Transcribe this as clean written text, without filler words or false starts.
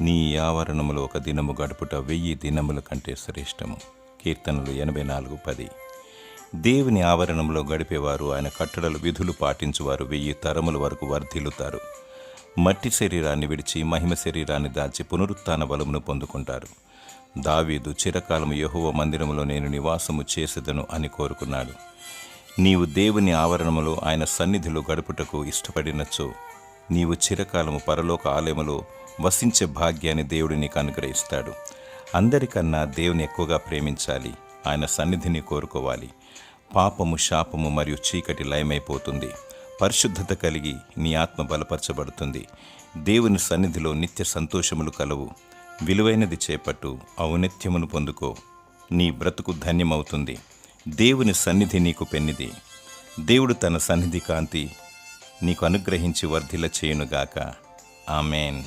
నీ ఆవరణములో ఒక దినము గడుపుట 1000 దినముల కంటే శ్రేష్టము. కీర్తనలు 84:10. దేవుని ఆవరణంలో గడిపేవారు, ఆయన కట్టడలు విధులు పాటించువారు 1000 తరముల వరకు వర్ధిల్లుతారు. మట్టి శరీరాన్ని విడిచి మహిమ శరీరాన్ని దాల్చి పునరుత్థాన బలమును పొందుకుంటారు. దావీదు చిరకాలము యెహోవా మందిరములో నేను నివాసము చేసేదను అని కోరుకున్నాడు. నీవు దేవుని ఆవరణములో ఆయన సన్నిధిలో గడుపుటకు ఇష్టపడినచో నీవు చిరకాలము పరలోక ఆలయములో వసించే భాగ్యాన్ని దేవుడు నీకు అనుగ్రహిస్తాడు. అందరికన్నా దేవుని ఎక్కువగా ప్రేమించాలి. ఆయన సన్నిధిని కోరుకోవాలి. పాపము, శాపము మరియు చీకటి లయమైపోతుంది. పరిశుద్ధత కలిగి నీ ఆత్మ బలపరచబడుతుంది. దేవుని సన్నిధిలో నిత్య సంతోషములు కలవు. విలువైనది చేపట్టు, ఔన్నత్యమును పొందుకో. నీ బ్రతుకు ధన్యమవుతుంది. దేవుని సన్నిధి నీకు పెన్నిది. దేవుడు తన సన్నిధి కాంతి నీకు అనుగ్రహించి వర్ధిల్ల చేయునుగాక. ఆమేన్.